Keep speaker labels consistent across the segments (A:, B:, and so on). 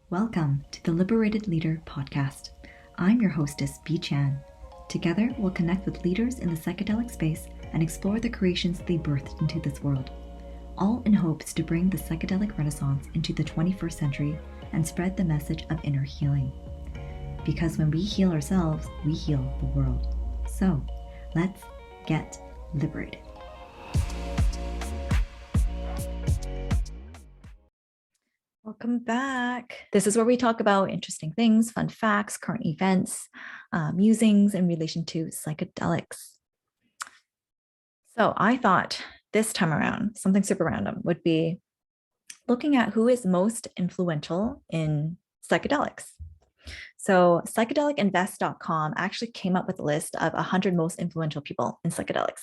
A: Welcome to the Liberated Leader podcast. I'm your hostess, B. Chan. Together, we'll connect with leaders in the psychedelic space and explore the creations they birthed into this world, all in hopes to bring the psychedelic renaissance into the 21st century and spread the message of inner healing. Because when we heal ourselves, we heal the world. So, let's get liberated. Welcome back. This is where we talk about interesting things, fun facts, current events, musings in relation to psychedelics. So I thought this time around, something super random would be looking at who is most influential in psychedelics. So psychedelicinvest.com actually came up with a list of 100 most influential people in psychedelics.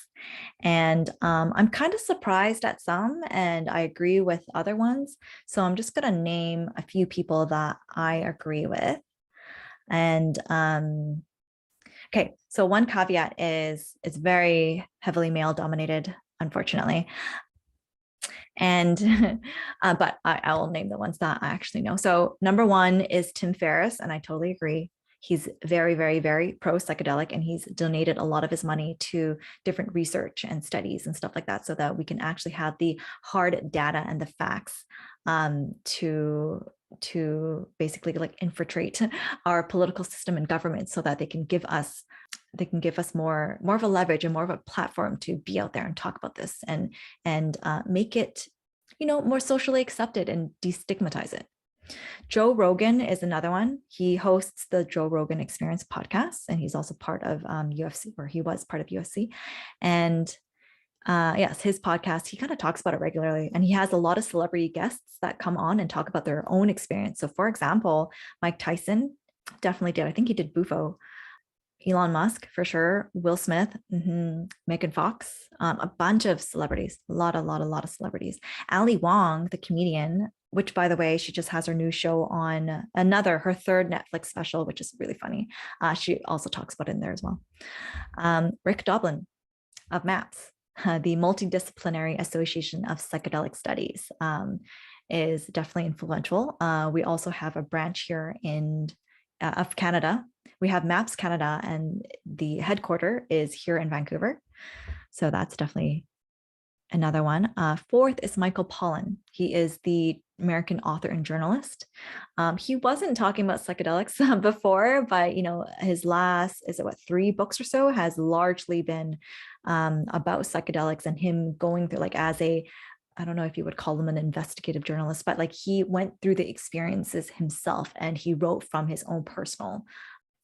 A: And I'm kind of surprised at some, and I agree with other ones. So I'm just going to name a few people that I agree with. And okay, so one caveat is it's very heavily male dominated, unfortunately. And but I will name the ones that I actually know. So number one is Tim Ferriss, and I totally agree. He's very, very, very pro psychedelic, and he's donated a lot of his money to different research and studies and stuff like that, so that we can actually have the hard data and the facts to basically like infiltrate our political system and government, so that they can give us more of a leverage and more of a platform to be out there and talk about this and make it, more socially accepted and destigmatize it. Joe Rogan is another one. He hosts the Joe Rogan Experience podcast, and he's also part of UFC, or he was part of UFC. And yes, his podcast, he kind of talks about it regularly, and he has a lot of celebrity guests that come on and talk about their own experience. So for example, Mike Tyson definitely did. I think he did Bufo. Elon Musk, for sure. Will Smith, Megan Fox, a bunch of celebrities, a lot of celebrities. Ali Wong, the comedian, which, by the way, she just has her new show on her third Netflix special, which is really funny. She also talks about it in there as well. Rick Doblin of MAPS, the Multidisciplinary Association of Psychedelic Studies, is definitely influential. We also have a branch here of Canada. We have MAPS Canada, and the headquarter is here in Vancouver. So that's definitely another one. Fourth is Michael Pollan. He is the American author and journalist. He wasn't talking about psychedelics before, but his last, 3 books or so, has largely been about psychedelics, and him going through, like, as a, I don't know if you would call him an investigative journalist, but like he went through the experiences himself, and he wrote from his own personal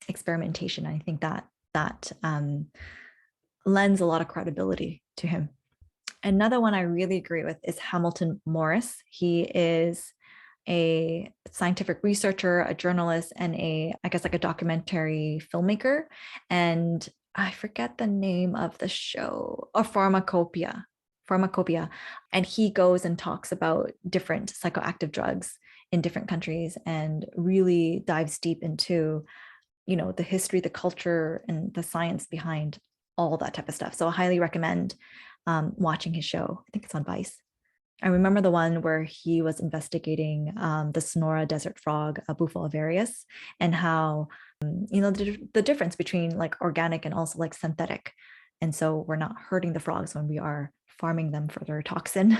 A: experimentation. I think that lends a lot of credibility to him. Another one I really agree with is Hamilton Morris. He is a scientific researcher, a journalist, and a documentary filmmaker. And I forget the name of the show, Pharmacopoeia. And he goes and talks about different psychoactive drugs in different countries and really dives deep into the history, the culture, and the science behind all that type of stuff. So I highly recommend watching his show. I think it's on Vice. I remember the one where he was investigating the Sonora desert frog, Bufo alvarius, and how, the difference between like organic and also like synthetic. And so we're not hurting the frogs when we are farming them for their toxin.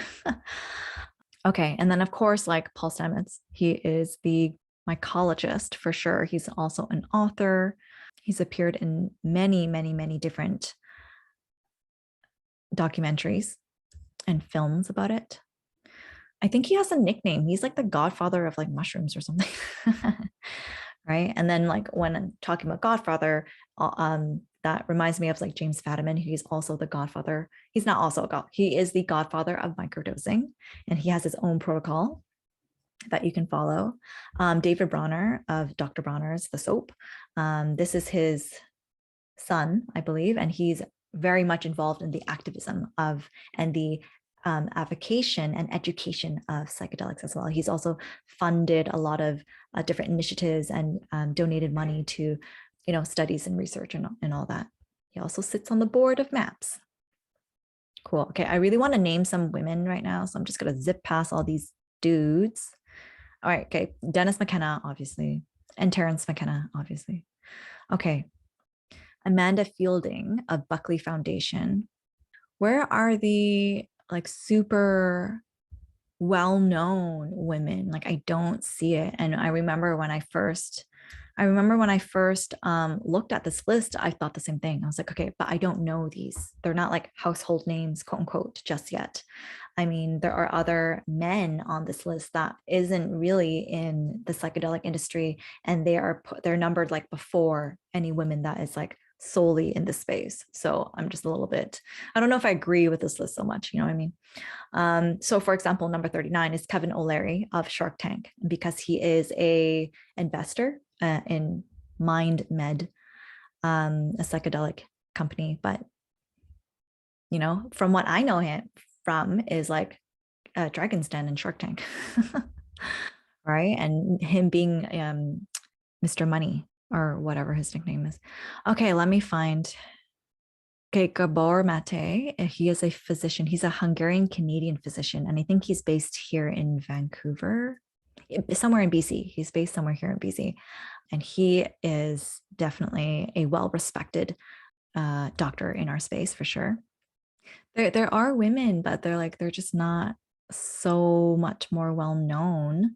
A: Okay. And then of course, like Paul Stamets, he is the mycologist for sure. He's also an author. He's appeared in many, many, many different documentaries and films about it. I think he has a nickname. He's like the godfather of like mushrooms or something. Right. And then like when I'm talking about godfather, that reminds me of like James Fadiman. He's also the godfather. He's not also a god. He is the godfather of microdosing, and he has his own protocol that you can follow. David Bronner of Dr. Bronner's The Soap. This is his son, I believe, and he's very much involved in the activism of and the avocation and education of psychedelics as well. He's also funded a lot of different initiatives and donated money to, studies and research and all that. He also sits on the board of MAPS. Cool. Okay, I really want to name some women right now, so I'm just going to zip past all these dudes. All right. Okay. Dennis McKenna, obviously. And Terrence McKenna, obviously. Okay. Amanda Fielding of Buckley Foundation. Where are the like super well-known women? Like I don't see it. And I remember when I first looked at this list, I thought the same thing. I was like, okay, but I don't know these. They're not like household names, quote unquote, just yet. I mean, there are other men on this list that isn't really in the psychedelic industry, and they're numbered like before any women that is like solely in this space. So I'm just a little bit, I don't know if I agree with this list so much, you know what I mean? So for example, number 39 is Kevin O'Leary of Shark Tank, because he is a investor in MindMed, a psychedelic company. But, you know, from what I know him from is like Dragon's Den and Shark Tank, right? And him being Mr. Money or whatever his nickname is. Okay, let me find. Okay, Gabor Mate, he is a physician. He's a Hungarian-Canadian physician, and I think he's based here in Vancouver, somewhere in BC. He's based somewhere here in BC, and he is definitely a well-respected doctor in our space for sure. There are women, but they're just not so much more well-known.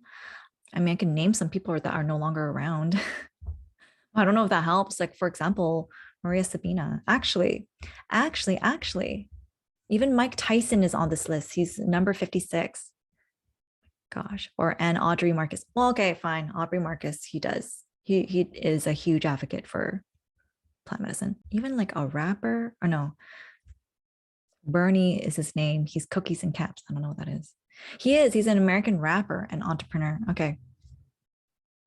A: I mean, I can name some people that are no longer around. I don't know if that helps. Like, for example, Maria Sabina. Actually, even Mike Tyson is on this list. He's number 56. Gosh, and Audrey Marcus. Well, okay, fine. Aubrey Marcus, he is a huge advocate for plant medicine. Even like a rapper, or no, Bernie is his name. He's Cookies and Caps. I don't know what that is. He's an American rapper and entrepreneur. Okay,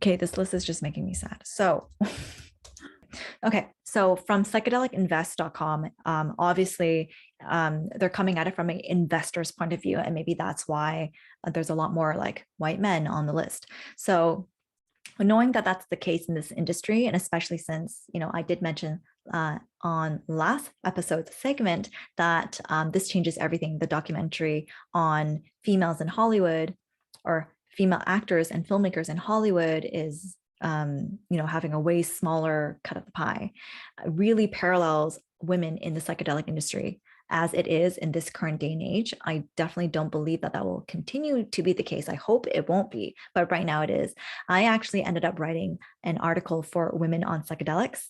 A: this list is just making me sad. So okay, so from psychedelicinvest.com, obviously they're coming at it from an investor's point of view, and maybe that's why there's a lot more like white men on the list. So knowing that that's the case in this industry, and especially since, you know, I did mention on last episode's segment that This Changes Everything, the documentary on females in Hollywood, or female actors and filmmakers in Hollywood, is you know, having a way smaller cut of the pie, really parallels women in the psychedelic industry as it is in this current day and age. I definitely don't believe that will continue to be the case. I hope it won't be, but right now it is. I actually ended up writing an article for Women on Psychedelics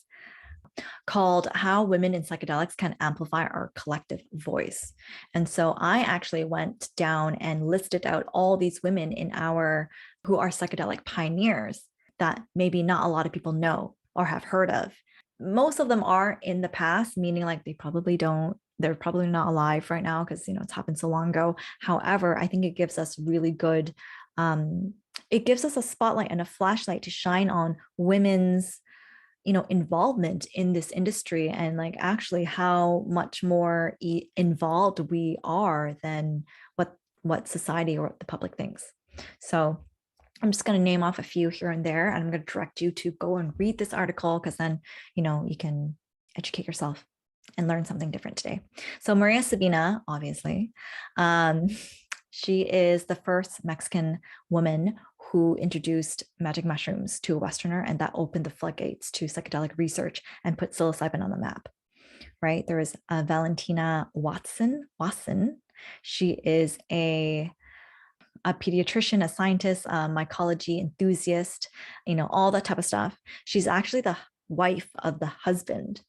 A: called How Women in Psychedelics Can Amplify Our Collective Voice. And so I actually went down and listed out all these women who are psychedelic pioneers that maybe not a lot of people know or have heard of. Most of them are in the past, meaning like they're probably not alive right now because, you know, it's happened so long ago. However, I think it gives us really good, it gives us a spotlight and a flashlight to shine on women's, you know, involvement in this industry, and like actually how much more involved we are than what society or the public thinks. So I'm just going to name off a few here and there, and I'm going to direct you to go and read this article, because then, you know, you can educate yourself and learn something different today. So Maria Sabina, obviously, she is the first Mexican woman who introduced magic mushrooms to a Westerner, and that opened the floodgates to psychedelic research and put psilocybin on the map, right? There is Valentina Watson. She is a pediatrician, a scientist, a mycology enthusiast, you know, all that type of stuff. She's actually the wife of the husband,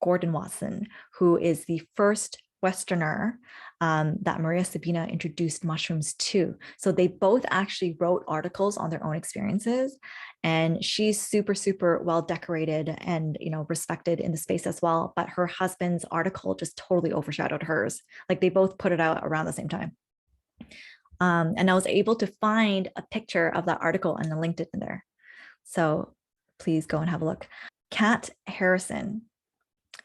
A: Gordon Watson, who is the first Westerner that Maria Sabina introduced mushrooms to. So they both actually wrote articles on their own experiences, and she's super, super well decorated and, you know, respected in the space as well. But her husband's article just totally overshadowed hers. Like they both put it out around the same time. And I was able to find a picture of that article and I linked it in there. So please go and have a look. Kat Harrison.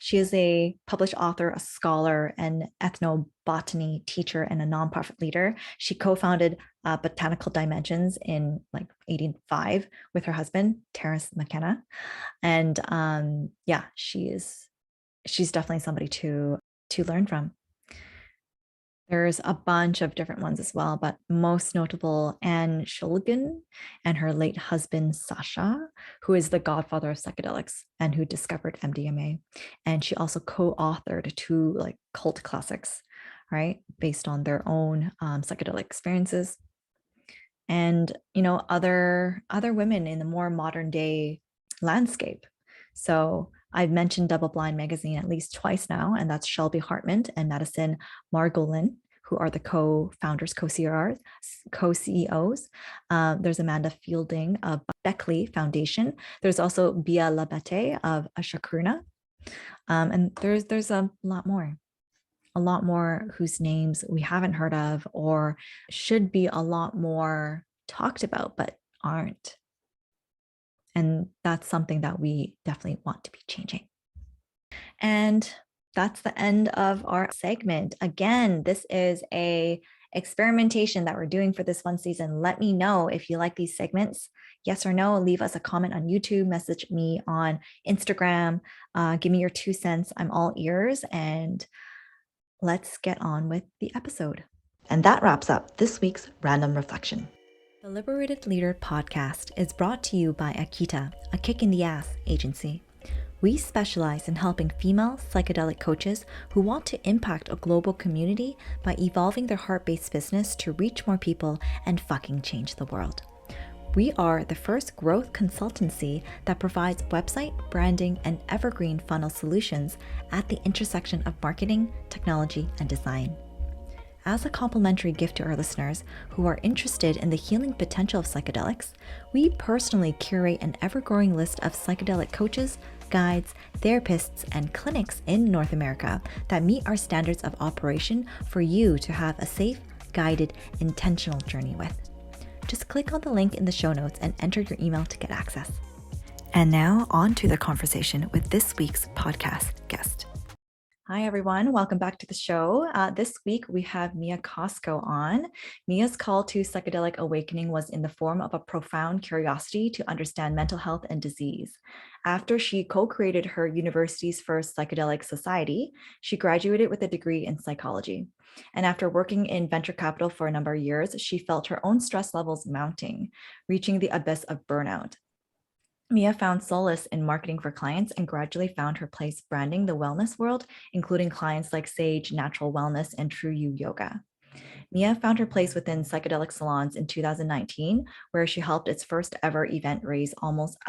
A: She is a published author, a scholar, an ethnobotany teacher, and a nonprofit leader. She co-founded Botanical Dimensions in like 1985 with her husband, Terrence McKenna. And yeah, she's definitely somebody to learn from. There's a bunch of different ones as well, but most notable Anne Shulgin and her late husband Saje, who is the godfather of psychedelics and who discovered MDMA. And she also co-authored two like cult classics, right, based on their own psychedelic experiences. And other women in the more modern day landscape. So I've mentioned Double Blind Magazine at least twice now, and that's Shelby Hartman and Madison Margolin, who are the co-founders, co-CEOs. There's Amanda Fielding of Beckley Foundation. There's also Bia Labate of Ashakurna. And there's a lot more whose names we haven't heard of or should be a lot more talked about, but aren't. And that's something that we definitely want to be changing. And that's the end of our segment. Again, this is a experimentation that we're doing for this one season. Let me know if you like these segments. Yes or no, leave us a comment on YouTube, message me on Instagram, give me your 2 cents. I'm all ears, and let's get on with the episode. And that wraps up this week's Random Reflection. The Liberated Leader podcast is brought to you by Akita, a kick in the ass agency. We specialize in helping female psychedelic coaches who want to impact a global community by evolving their heart-based business to reach more people and fucking change the world. We are the first growth consultancy that provides website, branding, and evergreen funnel solutions at the intersection of marketing, technology, and design. As a complimentary gift to our listeners who are interested in the healing potential of psychedelics, we personally curate an ever-growing list of psychedelic coaches, guides, therapists, and clinics in North America that meet our standards of operation for you to have a safe, guided, intentional journey with. Just click on the link in the show notes and enter your email to get access. And now on to the conversation with this week's podcast guest. Hi, everyone. Welcome back to the show. This week, we have Mia Cosco on. Mia's call to psychedelic awakening was in the form of a profound curiosity to understand mental health and disease. After she co-created her university's first Psychedelic Society, she graduated with a degree in psychology. And after working in venture capital for a number of years, she felt her own stress levels mounting, reaching the abyss of burnout. Mia found solace in marketing for clients and gradually found her place branding the wellness world, including clients like Saje, Natural Wellness, and True You Yoga. Mia found her place within Psychedelic Salons in 2019, where she helped its first ever event raise almost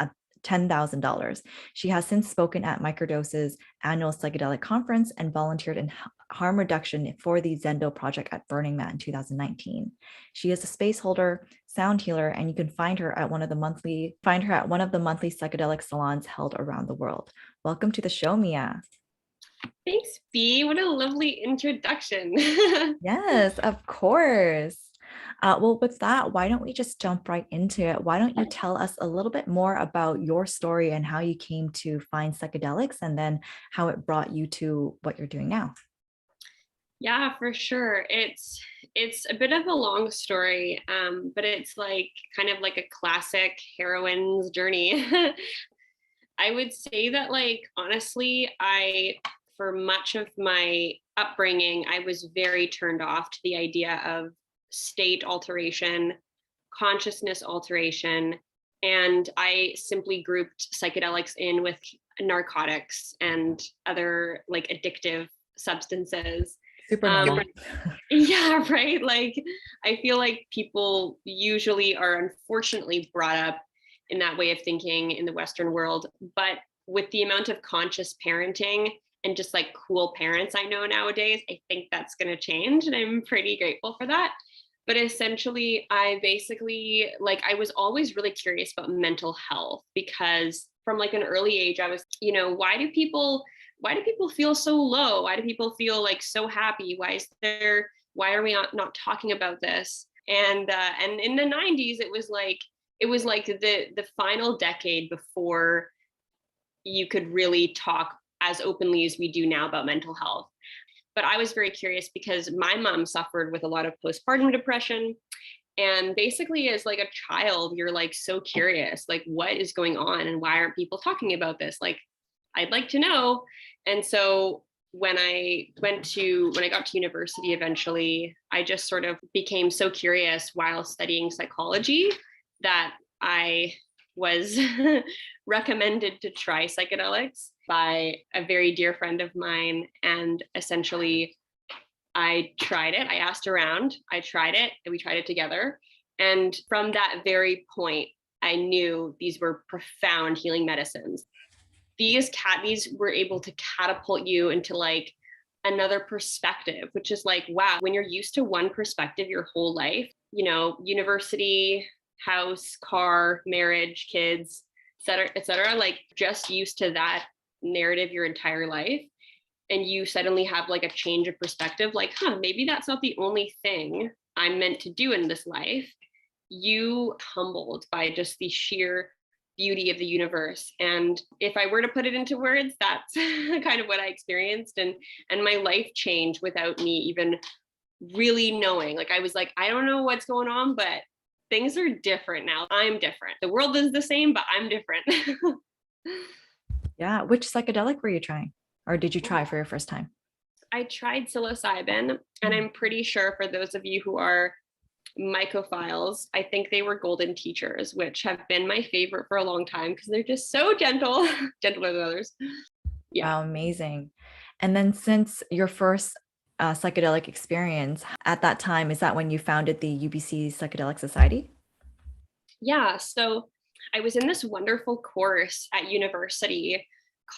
A: $10,000. She has since spoken at Microdoses' annual psychedelic conference and volunteered in harm reduction for the Zendo project at Burning Man in 2019. She is a space holder, sound healer, and you can find her at one of the monthly psychedelic salons held around the world. Welcome to the show, Mia.
B: Thanks, B. What a lovely introduction.
A: Yes, of course. Well, with that, why don't we just jump right into it? Why don't you tell us a little bit more about your story and how you came to find psychedelics and then how it brought you to what you're doing now?
B: Yeah, for sure. It's a bit of a long story, but it's like kind of like a classic heroine's journey. I would say that, like, honestly, for much of my upbringing, I was very turned off to the idea of state alteration, consciousness alteration, and I simply grouped psychedelics in with narcotics and other like addictive substances.
A: Super normal.
B: Yeah, right. Like, I feel like people usually are unfortunately brought up in that way of thinking in the Western world, but with the amount of conscious parenting and just like cool parents I know nowadays, I think that's going to change, and I'm pretty grateful for that. But essentially, I was always really curious about mental health, because from like an early age, I was, why do people feel so low? Why do people feel like so happy? Why are we not talking about this? And in the 90s, it was like the final decade before you could really talk as openly as we do now about mental health. But I was very curious because my mom suffered with a lot of postpartum depression. And basically, as like a child, you're like so curious, like, what is going on and why aren't people talking about this? Like, I'd like to know. And so when I got to university eventually, I just sort of became so curious while studying psychology that I was recommended to try psychedelics by a very dear friend of mine. And essentially, I tried it. I asked around, I tried it, and we tried it together. And from that very point, I knew these were profound healing medicines. These were able to catapult you into like another perspective, which is like, wow, when you're used to one perspective your whole life, university, house, car, marriage, kids, et cetera, like just used to that narrative your entire life. And you suddenly have like a change of perspective, like, maybe that's not the only thing I'm meant to do in this life. You humbled by just the sheer beauty of the universe. And if I were to put it into words, that's kind of what I experienced. And my life changed without me even really knowing. Like I was like, I don't know what's going on, but things are different now. I'm different. The world is the same, but I'm different.
A: Yeah. Which psychedelic were you trying? Or did you try for your first time?
B: I tried psilocybin, and I'm pretty sure for those of you who are mycophiles, I think they were golden teachers, which have been my favorite for a long time because they're just so gentle, gentler than others. Yeah.
A: Wow, amazing. And then since your first psychedelic experience at that time, is that when you founded the UBC Psychedelic Society?
B: Yeah. So I was in this wonderful course at university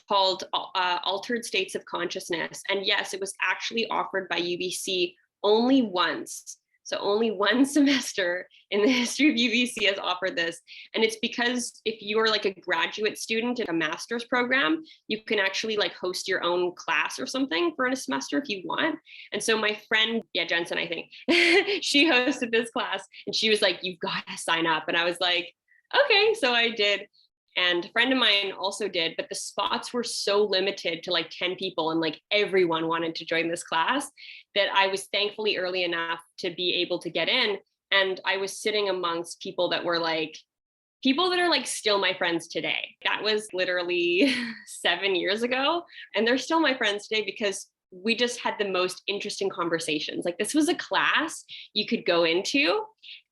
B: called Altered States of Consciousness. And yes, it was actually offered by UBC only once. So only one semester in the history of UBC has offered this. And it's because if you are like a graduate student in a master's program, you can actually like host your own class or something for a semester if you want. And so my friend, Jensen, I think, she hosted this class and she was like, you've got to sign up. And I was like, okay, so I did. And a friend of mine also did, but the spots were so limited to like 10 people and like everyone wanted to join this class that I was thankfully early enough to be able to get in. And I was sitting amongst people that were like, people that are like still my friends today. That was literally 7 years ago. And they're still my friends today because we just had the most interesting conversations. Like this was a class you could go into.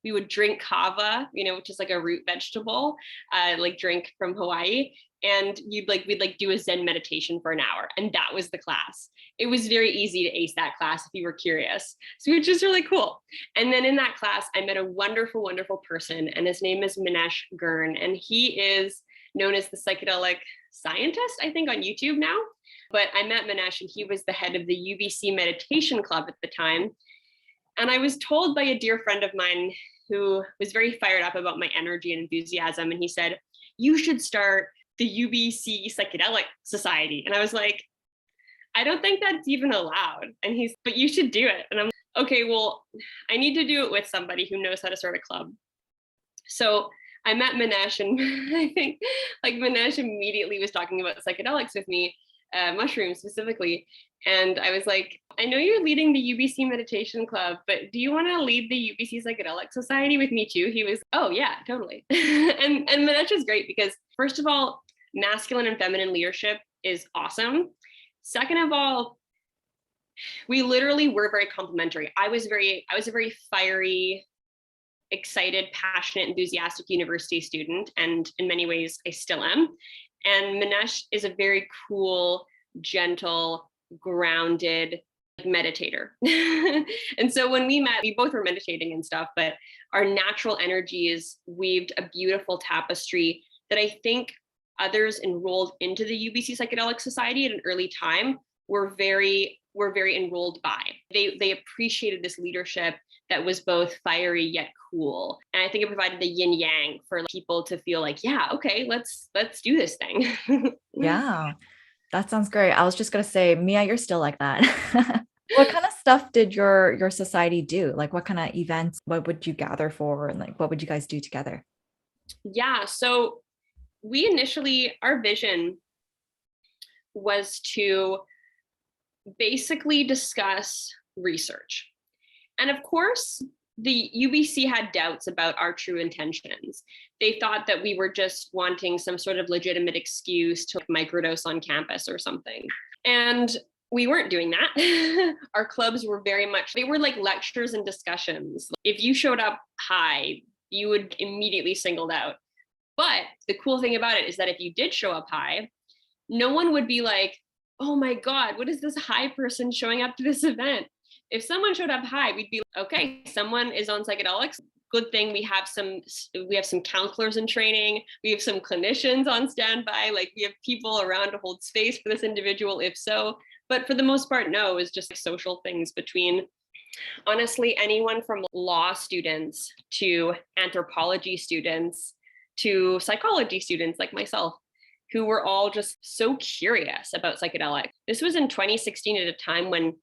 B: We would drink kava, which is like a root vegetable, like drink from Hawaii. And we'd do a Zen meditation for an hour. And that was the class. It was very easy to ace that class if you were curious. So which is really cool. And then in that class, I met a wonderful, wonderful person. And his name is Manesh Gurn. And he is known as the psychedelic scientist, I think, on YouTube now. But I met Manesh and he was the head of the UBC Meditation Club at the time. And I was told by a dear friend of mine who was very fired up about my energy and enthusiasm. And he said, you should start the UBC Psychedelic Society. And I was like, I don't think that's even allowed. And but you should do it. And I'm like, okay, well, I need to do it with somebody who knows how to start a club. So I met Manesh and I think like Manesh immediately was talking about psychedelics with me, mushrooms specifically. And I was like, I know you're leading the UBC Meditation Club, but do you want to lead the UBC Psychedelic Society with me too? He was, oh yeah, totally. and Manesh is great because first of all, masculine and feminine leadership is awesome. Second of all, we literally were very complementary. I was a very fiery, excited, passionate, enthusiastic university student. And in many ways, I still am. And Manesh is a very cool, gentle, grounded meditator. And so when we met, we both were meditating and stuff, but our natural energies weaved a beautiful tapestry that I think others enrolled into the UBC Psychedelic Society at an early time were very enrolled by. They appreciated this leadership that was both fiery yet cool. And I think it provided the yin yang for people to feel like, yeah, okay, let's do this thing.
A: Yeah, that sounds great. I was just going to say, Mia, you're still like that. What kind of stuff did your society do? Like what kind of events, what would you gather for? And like, what would you guys do together?
B: Yeah, so our vision was to basically discuss research. And of course, the UBC had doubts about our true intentions. They thought that we were just wanting some sort of legitimate excuse to microdose on campus or something. And we weren't doing that. Our clubs were very much, they were like lectures and discussions. If you showed up high, you would immediately singled out. But the cool thing about it is that if you did show up high, no one would be like, oh my God, what is this high person showing up to this event? If someone showed up high, we'd be like, okay, someone is on psychedelics. Good thing we have some counselors in training. We have some clinicians on standby. Like we have people around to hold space for this individual, if so. But for the most part, no, it's just like social things between, honestly, anyone from law students to anthropology students to psychology students like myself, who were all just so curious about psychedelics. This was in 2016 at a time when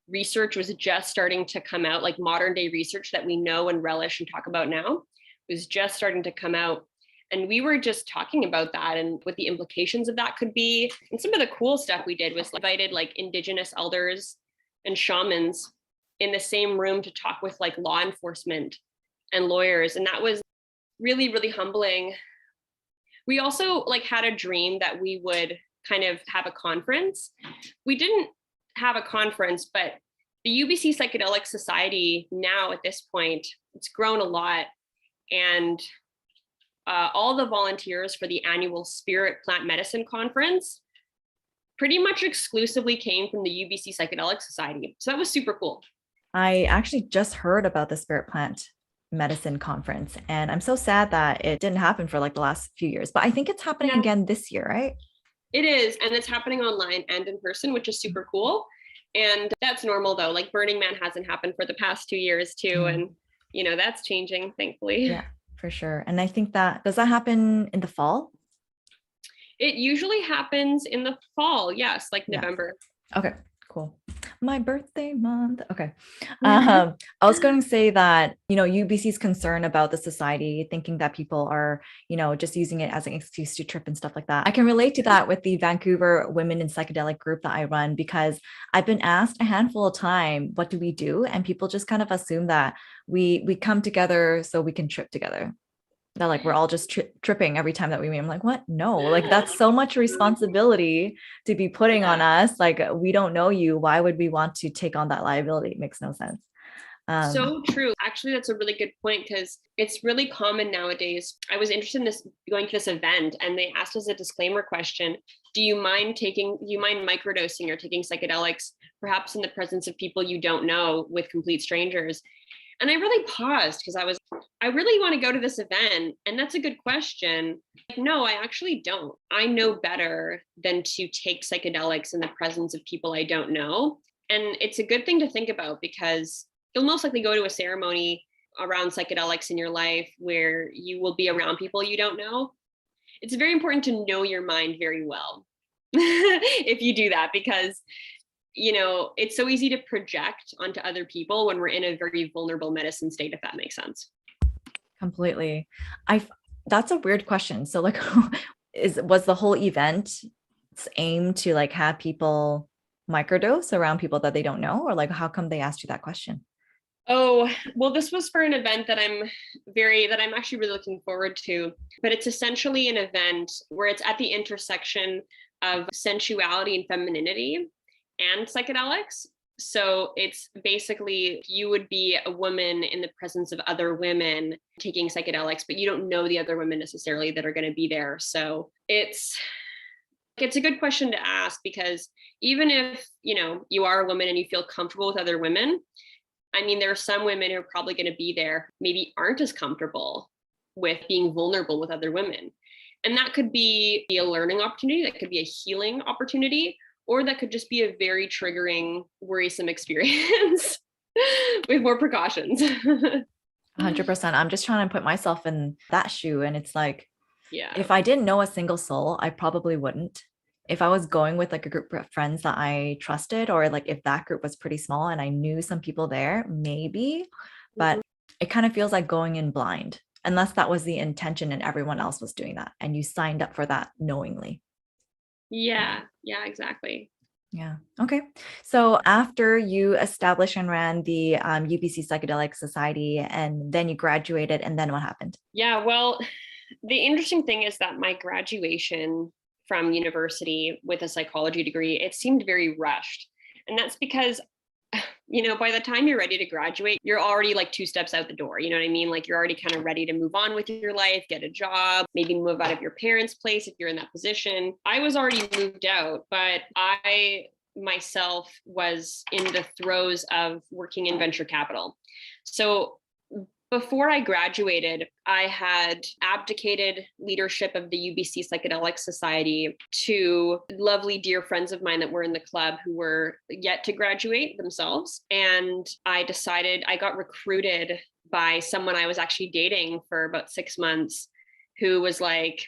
B: research was just starting to come out, like modern day research that we know and relish and talk about now was just starting to come out. And we were just talking about that and what the implications of that could be. And some of the cool stuff we did was invited like indigenous elders and shamans in the same room to talk with like law enforcement and lawyers. And that was really, really humbling. We also like had a dream that we would kind of have a conference. We didn't have a conference, but the UBC Psychedelic Society now at this point, it's grown a lot. And all the volunteers for the annual Spirit Plant Medicine Conference pretty much exclusively came from the UBC Psychedelic Society. So that was super cool.
A: I actually just heard about the Spirit Plant Medicine Conference, and I'm so sad that it didn't happen for like the last few years, but I think it's happening again this year, right?
B: It is, and it's happening online and in person, which is super cool. And that's normal though, like Burning Man hasn't happened for the past 2 years too. And you know, that's changing, thankfully.
A: Yeah, for sure. And I think does that happen in the fall?
B: It usually happens in the fall. Yes, like November.
A: Okay, cool. My birthday month. Okay. I was going to say that, UBC's concern about the society, thinking that people are, just using it as an excuse to trip and stuff like that. I can relate to that with the Vancouver Women in Psychedelic group that I run, because I've been asked a handful of times, what do we do? And people just kind of assume that we come together so we can trip together. That like we're all just tripping every time that we meet. I'm like, what? No, like that's so much responsibility to be putting on us. Like, we don't know you. Why would we want to take on that liability? It makes no sense.
B: So true. Actually, that's a really good point, because it's really common nowadays. I was interested in going to this event, and they asked us a disclaimer question. Do you mind microdosing or taking psychedelics, perhaps in the presence of people you don't know, with complete strangers? And I really paused, because I really want to go to this event. And that's a good question. Like, no, I actually don't. I know better than to take psychedelics in the presence of people I don't know. And it's a good thing to think about, because you'll most likely go to a ceremony around psychedelics in your life where you will be around people you don't know. It's very important to know your mind very well if you do that, because it's so easy to project onto other people when we're in a very vulnerable medicine state, if that makes sense.
A: Completely. That's a weird question. So like, was the whole event aimed to like have people microdose around people that they don't know? Or like, how come they asked you that question?
B: Oh, well, this was for an event that I'm actually really looking forward to, but it's essentially an event where it's at the intersection of sensuality and femininity and psychedelics. So it's basically, you would be a woman in the presence of other women taking psychedelics, but you don't know the other women necessarily that are going to be there. So it's a good question to ask, because even if, you are a woman and you feel comfortable with other women, I mean, there are some women who are probably going to be there, maybe aren't as comfortable with being vulnerable with other women. And that could be a learning opportunity, that could be a healing opportunity, or that could just be a very triggering, worrisome experience with more precautions.
A: 100%. I'm just trying to put myself in that shoe. And it's like,
B: yeah,
A: if I didn't know a single soul, I probably wouldn't. If I was going with like a group of friends that I trusted, or like if that group was pretty small and I knew some people there, maybe, but it kind of feels like going in blind, unless that was the intention and everyone else was doing that and you signed up for that knowingly.
B: Yeah, exactly.
A: Yeah. Okay. So after you established and ran the UBC Psychedelic Society, and then you graduated, and then what happened?
B: Yeah, well, the interesting thing is that my graduation from university with a psychology degree, it seemed very rushed. And that's because, by the time you're ready to graduate, you're already like 2 steps out the door. You know what I mean? Like you're already kind of ready to move on with your life, get a job, maybe move out of your parents' place if you're in that position. I was already moved out, but I myself was in the throes of working in venture capital. So before I graduated, I had abdicated leadership of the UBC Psychedelic Society to lovely dear friends of mine that were in the club who were yet to graduate themselves. And I got recruited by someone I was actually dating for about 6 months, who was like,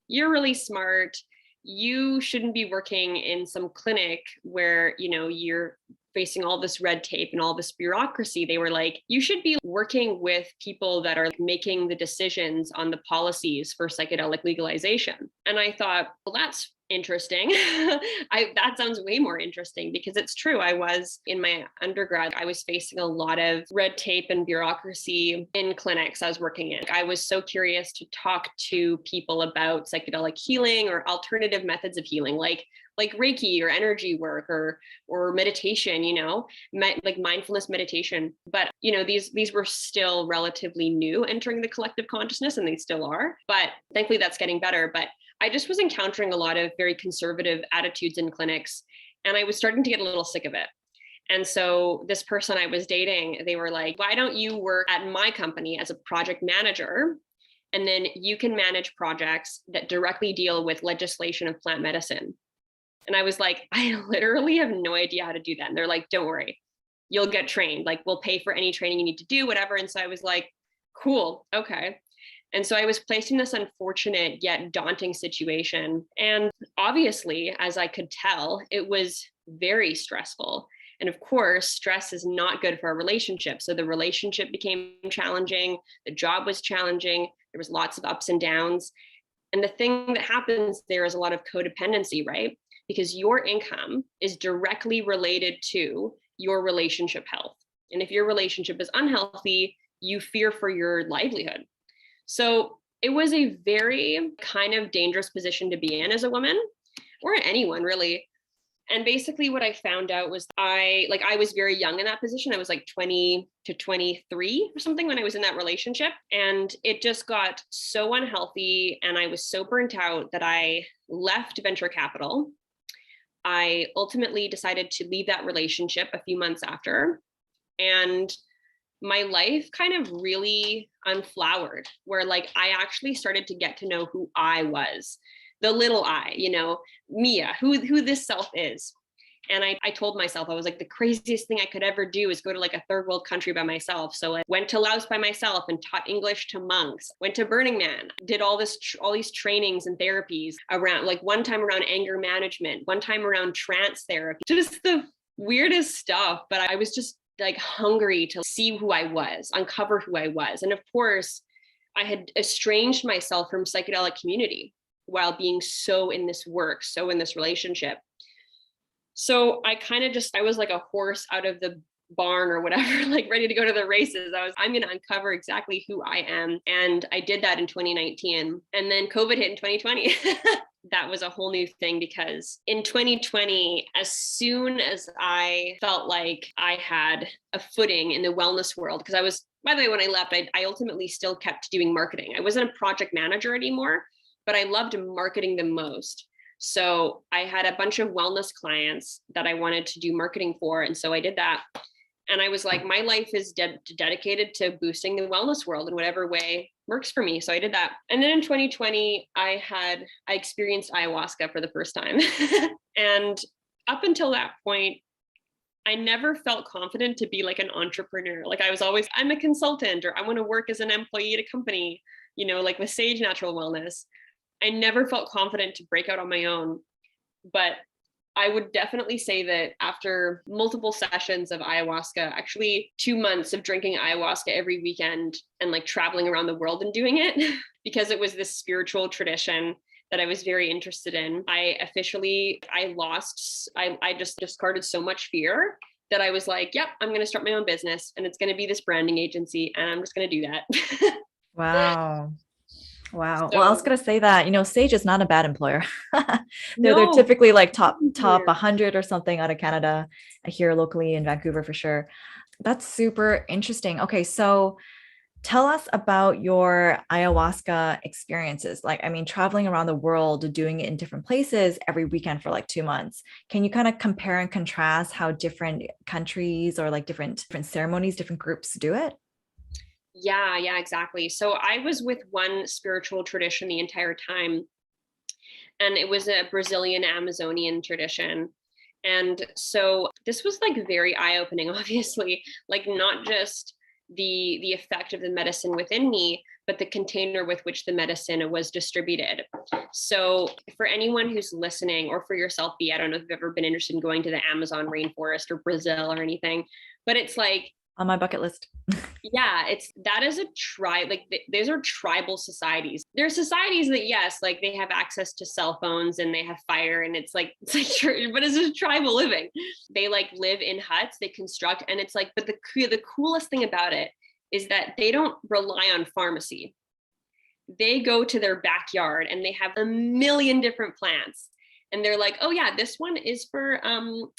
B: "You're really smart. You shouldn't be working in some clinic where, you're facing all this red tape and all this bureaucracy." They were like, "You should be working with people that are making the decisions on the policies for psychedelic legalization." And I thought, well, that's interesting. That sounds way more interesting, because it's true. I was in my undergrad, I was facing a lot of red tape and bureaucracy in clinics I was working in. I was so curious to talk to people about psychedelic healing or alternative methods of healing, like Reiki or energy work or meditation, like mindfulness meditation. But, these were still relatively new entering the collective consciousness, and they still are. But thankfully that's getting better. But I just was encountering a lot of very conservative attitudes in clinics, and I was starting to get a little sick of it. And so this person I was dating, they were like, "Why don't you work at my company as a project manager? And then you can manage projects that directly deal with legislation of plant medicine." And I was like, "I literally have no idea how to do that." And they're like, "Don't worry, you'll get trained. Like, we'll pay for any training you need to do, whatever." And so I was like, cool, okay. And so I was placed in this unfortunate yet daunting situation. And obviously, as I could tell, it was very stressful. And of course, stress is not good for a relationship. So the relationship became challenging. The job was challenging. There was lots of ups and downs. And the thing that happens there is a lot of codependency, right? Because your income is directly related to your relationship health. And if your relationship is unhealthy, you fear for your livelihood. So it was a very kind of dangerous position to be in as a woman, or anyone really. And basically what I found out was I was very young in that position. I was like 20 to 23 or something when I was in that relationship. And it just got so unhealthy. And I was so burnt out that I left venture capital. I ultimately decided to leave that relationship a few months after. And my life kind of really unflowered, where like I actually started to get to know who I was, the little I, Mia, who this self is. And I told myself, I was like, the craziest thing I could ever do is go to like a third world country by myself. So I went to Laos by myself and taught English to monks, went to Burning Man, did all these trainings and therapies around, like one time around anger management, one time around trance therapy, just the weirdest stuff. But I was just like hungry to see who I was, uncover who I was. And of course, I had estranged myself from psychedelic community while being so in this work, so in this relationship. So I kind of I was like a horse out of the barn or whatever, like ready to go to the races. I'm going to uncover exactly who I am. And I did that in 2019. And then COVID hit in 2020. That was a whole new thing, because in 2020, as soon as I felt like I had a footing in the wellness world, because by the way, when I left, I ultimately still kept doing marketing. I wasn't a project manager anymore, but I loved marketing the most. So I had a bunch of wellness clients that I wanted to do marketing for. And so I did that. And I was like, my life is dedicated to boosting the wellness world in whatever way works for me. So I did that. And then in 2020, I experienced ayahuasca for the first time. And up until that point, I never felt confident to be like an entrepreneur. Like I was always, I'm a consultant, or I want to work as an employee at a company, like with Saje Natural Wellness. I never felt confident to break out on my own. But I would definitely say that after multiple sessions of ayahuasca, actually 2 months of drinking ayahuasca every weekend and like traveling around the world and doing it, because it was this spiritual tradition that I was very interested in, I just discarded so much fear that I was like, yep, I'm going to start my own business, and it's going to be this branding agency, and I'm just going to do that.
A: Wow. Wow. Well, I was
B: So
A: gonna say that, Sage is not a bad employer. They're
B: no,
A: typically like top
B: here.
A: 100 or something out of Canada, here locally in Vancouver for sure. That's super interesting. Okay, so tell us about your ayahuasca experiences. Like, I mean, traveling around the world, doing it in different places every weekend for like 2 months. Can you kind of compare and contrast how different countries or like different ceremonies, different groups do it?
B: Yeah, exactly. So I was with one spiritual tradition the entire time, and it was a Brazilian Amazonian tradition. And so this was like very eye-opening, obviously, like not just the effect of the medicine within me, but the container with which the medicine was distributed. So for anyone who's listening, or for yourself, B, I don't know if you've ever been interested in going to the Amazon rainforest or Brazil or anything, but it's like,
A: On my bucket list.
B: yeah, it's that is a those are tribal societies. There are societies that, yes, like they have access to cell phones and they have fire, and it's like but it's just tribal living. They like live in huts, they construct, and it's like, but the coolest thing about it is that they don't rely on pharmacy. They go to their backyard and they have a million different plants, and they're like, oh yeah, this one is for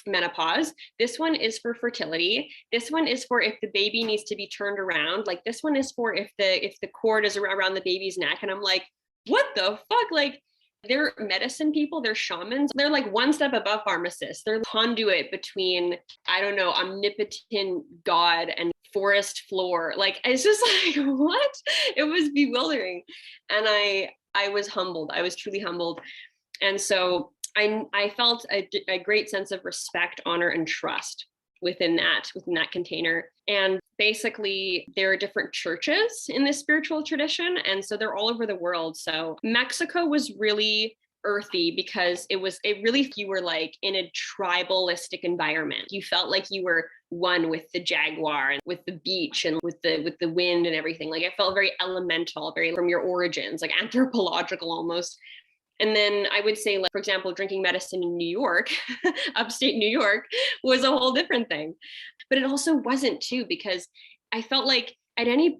B: menopause, this one is for fertility, this one is for if the baby needs to be turned around, like this one is for if the cord is around the baby's neck. And I'm like, what the fuck? Like, they're medicine people, they're shamans, they're like one step above pharmacists. They're conduit between, I don't know, omnipotent god and forest floor. Like, it's just like, what? It was bewildering. And I was humbled. I was truly humbled. And so I felt a great sense of respect, honor, and trust within that container. And basically, there are different churches in this spiritual tradition, and so they're all over the world. So Mexico was really earthy because you were like in a tribalistic environment. You felt like you were one with the jaguar and with the beach and with the wind and everything. Like, I felt very elemental, very from your origins, like anthropological almost. And then I would say, like, for example, drinking medicine in New York, upstate New York, was a whole different thing. But it also wasn't too, because I felt like at any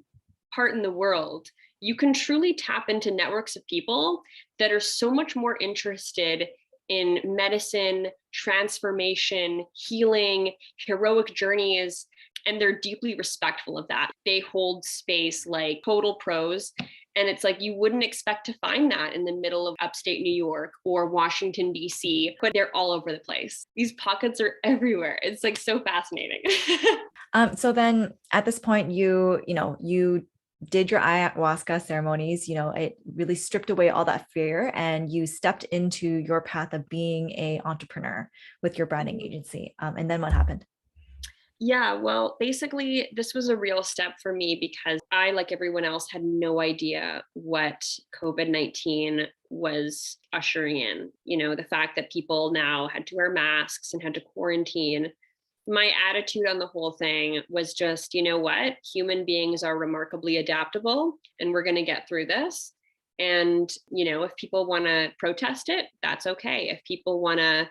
B: part in the world, you can truly tap into networks of people that are so much more interested in medicine, transformation, healing, heroic journeys, and they're deeply respectful of that. They hold space like total pros. And it's like, you wouldn't expect to find that in the middle of upstate New York or Washington, D.C., but they're all over the place. These pockets are everywhere. It's like so fascinating.
A: So then at this point, you did your ayahuasca ceremonies, it really stripped away all that fear and you stepped into your path of being a entrepreneur with your branding agency. And then what happened?
B: Yeah, well, basically, this was a real step for me because I, like everyone else, had no idea what COVID-19 was ushering in. You know, the fact that people now had to wear masks and had to quarantine. My attitude on the whole thing was just, you know what? Human beings are remarkably adaptable, and we're going to get through this. And, if people want to protest it, that's okay. If people want to,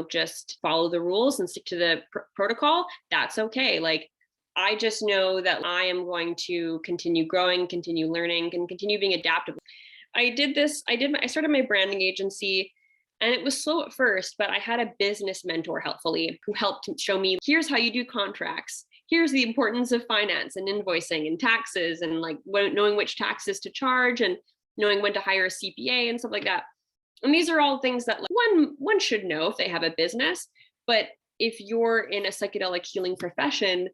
B: just follow the rules and stick to the protocol, that's okay. Like, I just know that I am going to continue growing, continue learning, and continue being adaptable. I started my branding agency, and it was slow at first, but I had a business mentor, helpfully, who helped show me, here's how you do contracts. Here's the importance of finance and invoicing and taxes, and like knowing which taxes to charge and knowing when to hire a CPA and stuff like that. And these are all things that, like, one should know if they have a business. But if you're in a psychedelic healing profession,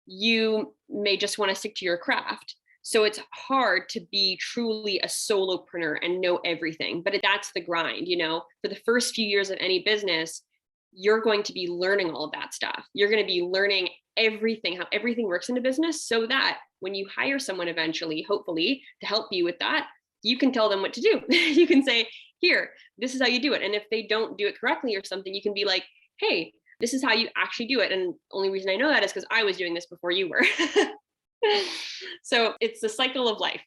B: you may just want to stick to your craft. So it's hard to be truly a solopreneur and know everything. But that's the grind, for the first few years of any business, you're going to be learning all of that stuff. You're going to be learning everything, how everything works in a business, so that when you hire someone eventually, hopefully, to help you with that, you can tell them what to do. You can say, here, this is how you do it. And if they don't do it correctly or something, you can be like, hey, this is how you actually do it. And the only reason I know that is because I was doing this before you were. So it's the cycle of life.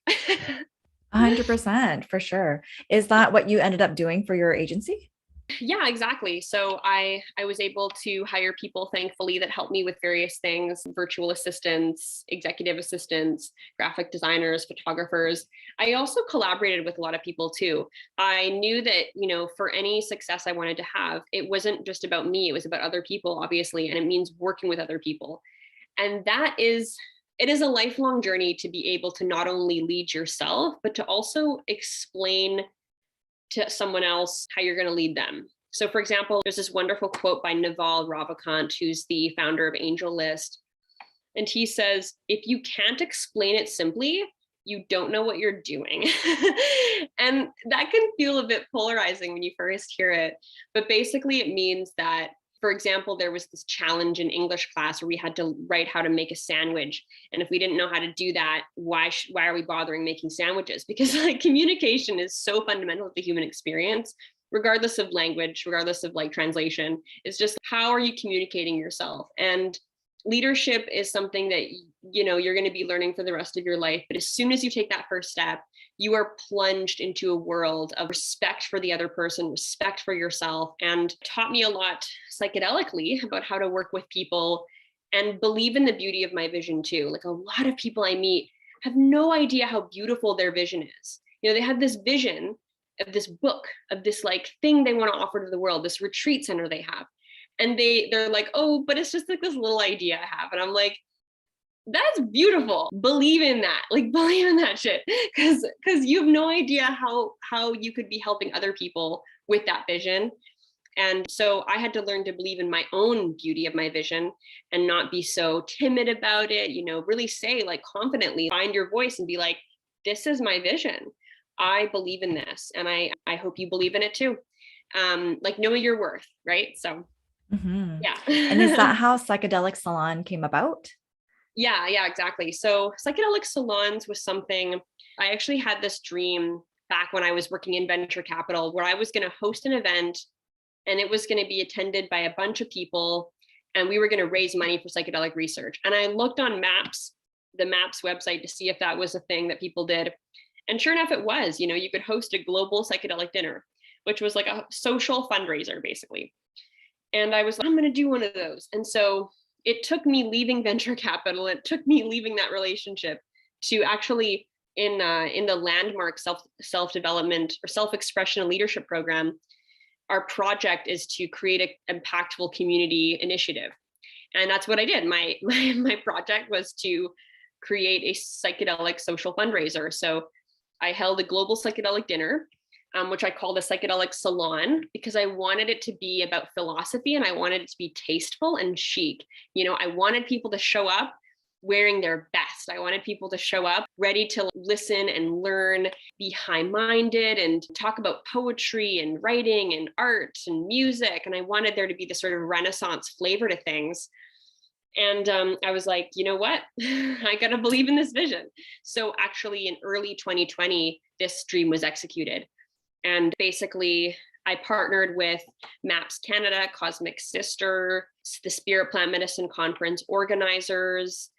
A: 100% for sure. Is that what you ended up doing for your agency?
B: Yeah, exactly. So I was able to hire people, thankfully, that helped me with various things: virtual assistants, executive assistants, graphic designers, photographers. I also collaborated with a lot of people too. I knew that, for any success I wanted to have, it wasn't just about me, it was about other people, obviously, and it means working with other people. And it is a lifelong journey to be able to not only lead yourself, but to also explain to someone else how you're going to lead them. So, for example, there's this wonderful quote by Naval Ravikant, who's the founder of Angel List. And he says, if you can't explain it simply, you don't know what you're doing. And that can feel a bit polarizing when you first hear it. But basically, it means that, for example, there was this challenge in English class where we had to write how to make a sandwich. And if we didn't know how to do that, why are we bothering making sandwiches? Because communication is so fundamental to the human experience, regardless of language, regardless of translation. It's just, how are you communicating yourself? And leadership is something that you're going to be learning for the rest of your life. But as soon as you take that first step, you are plunged into a world of respect for the other person, respect for yourself, and taught me a lot psychedelically about how to work with people and believe in the beauty of my vision too. A lot of people I meet have no idea how beautiful their vision is. They have this vision of this book, of this thing they want to offer to the world, this retreat center they have. And they're like, oh, but it's just this little idea I have. And I'm like, that's beautiful. Believe in that. Believe in that shit. Because you have no idea how you could be helping other people with that vision. And so I had to learn to believe in my own beauty of my vision and not be so timid about it, really say confidently, find your voice and be like, this is my vision. I believe in this. And I hope you believe in it too. Know your worth, right? So yeah.
A: And is that how Psychedelic Salon came about?
B: Yeah, exactly. So Psychedelic Salons was something, I actually had this dream back when I was working in venture capital, where I was going to host an event and it was going to be attended by a bunch of people, and we were going to raise money for psychedelic research. And I looked on the MAPS website to see if that was a thing that people did. And sure enough, it was. You could host a global psychedelic dinner, which was a social fundraiser, basically. And I was like, I'm going to do one of those. And so it took me leaving venture capital, it took me leaving that relationship to actually in the landmark self-development or self-expression and leadership program, our project is to create an impactful community initiative. And that's what I did. My project was to create a psychedelic social fundraiser. So I held a global psychedelic dinner, which I called a Psychedelic Salon, because I wanted it to be about philosophy and I wanted it to be tasteful and chic. I wanted people to show up wearing their best. I wanted people to show up ready to listen and learn, be high-minded and talk about poetry and writing and art and music. And I wanted there to be this sort of Renaissance flavor to things. And I was like, you know what? I got to believe in this vision. So actually in early 2020, this dream was executed. And basically, I partnered with MAPS Canada, Cosmic Sister, the Spirit Plant Medicine Conference organizers,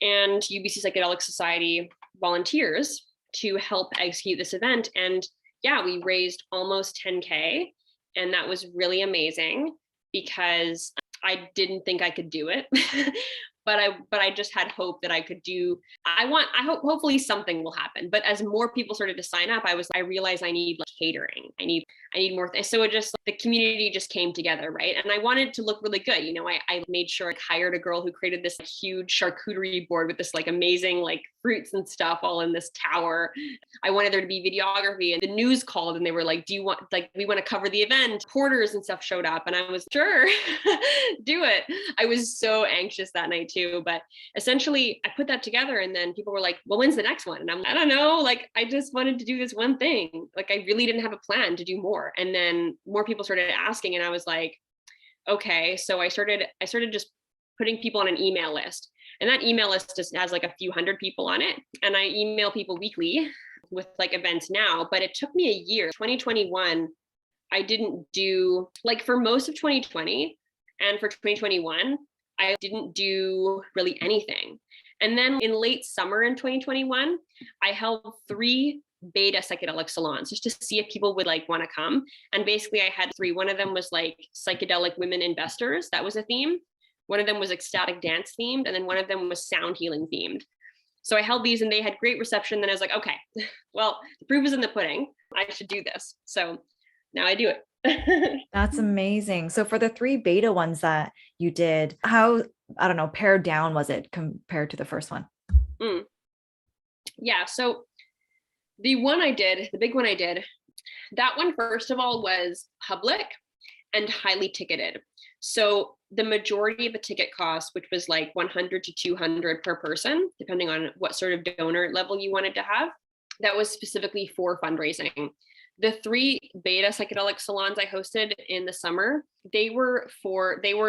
B: and UBC Psychedelic Society volunteers to help execute this event. And yeah, we raised almost 10K. And that was really amazing because I didn't think I could do it. But I just had hope that I could do. I hope hopefully something will happen. But as more people started to sign up, I realized I need catering. I need more. So it just, the community just came together, right? And I wanted to look really good. I made sure I hired a girl who created this huge charcuterie board with this amazing fruits and stuff all in this tower. I wanted there to be videography, and the news called and they were like, do you want, we want to cover the event. Porters and stuff showed up and I was sure, do it. I was so anxious that night too, but essentially I put that together and then people were like, well, when's the next one? And I don't know, I just wanted to do this one thing. I really didn't have a plan to do more. And then more people started asking and I was like, okay. So I started just putting people on an email list, and that email list just has a few hundred people on it. And I email people weekly with events now, but it took me a year. 2021, I didn't do, for most of 2020 and for 2021, I didn't do really anything. And then in late summer in 2021, I held 3 beta psychedelic salons just to see if people would like want to come. And basically I had three. One of them was like psychedelic women investors. That was a theme. One of them was ecstatic dance themed. And then one of them was sound healing themed. So I held these and they had great reception. Then I was like, okay, well, the proof is in the pudding. I should do this. So now I do it.
A: That's amazing. So for the 3 beta ones that you did, how, I don't know, pared down was it compared to the first one?
B: Yeah. So the one I did, the big one I did, that one, first of all, was public and highly ticketed. So the majority of the ticket cost, which was like 100 to 200 per person, depending on what sort of donor level you wanted to have, that was specifically for fundraising. The 3 beta psychedelic salons I hosted in the summer, they were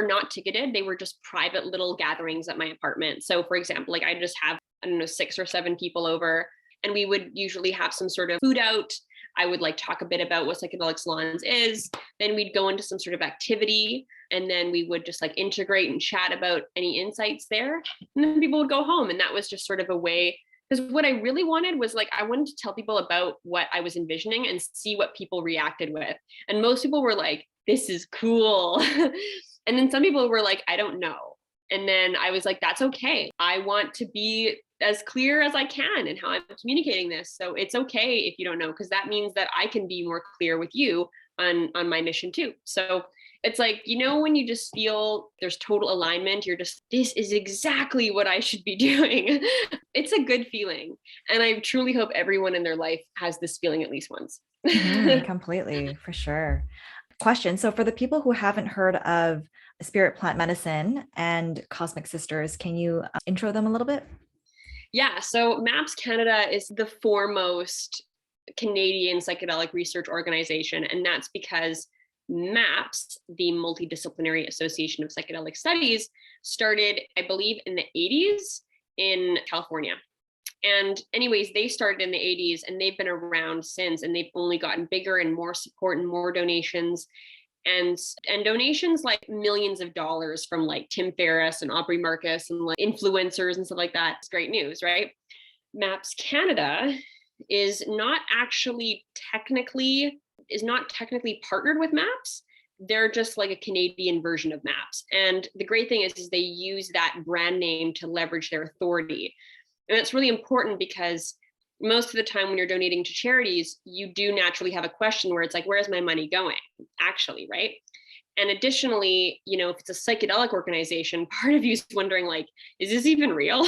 B: not ticketed. They were just private little gatherings at my apartment. So for example, like I just have, I don't know, 6 or 7 people over, and we would usually have some sort of food out. I would like talk a bit about what Psychedelic Salons is. Then we'd go into some sort of activity, and then we would just like integrate and chat about any insights there. And then people would go home. And that was just sort of a way, because what I really wanted was like, I wanted to tell people about what I was envisioning and see what people reacted with. And most people were like, this is cool. And then some people were like, I don't know. And then I was like, that's okay. I want to be as clear as I can in how I'm communicating this. So it's okay if you don't know, because that means that I can be more clear with you on my mission too. So it's like, you know, when you just feel there's total alignment, you're just, this is exactly what I should be doing. It's a good feeling. And I truly hope everyone in their life has this feeling at least once.
A: Completely, for sure. Question. So for the people who haven't heard of spirit plant medicine and Cosmic Sisters, can you intro them a little bit?
B: Yeah, so MAPS Canada is the foremost Canadian psychedelic research organization, and that's because MAPS, the Multidisciplinary Association of Psychedelic Studies, started, I believe, in the 80s in California. And anyways, they started in the 80s and they've been around since, and they've only gotten bigger and more support and more donations. And donations like millions of dollars from like Tim Ferriss and Aubrey Marcus and like influencers and stuff like that. It's great news, right? MAPS Canada is not technically partnered with MAPS. They're just like a Canadian version of MAPS. And the great thing is they use that brand name to leverage their authority. And that's really important because most of the time when you're donating to charities, you do naturally have a question where it's like, where's my money going? Actually, right? And additionally, you know, if it's a psychedelic organization, part of you is wondering, like, is this even real?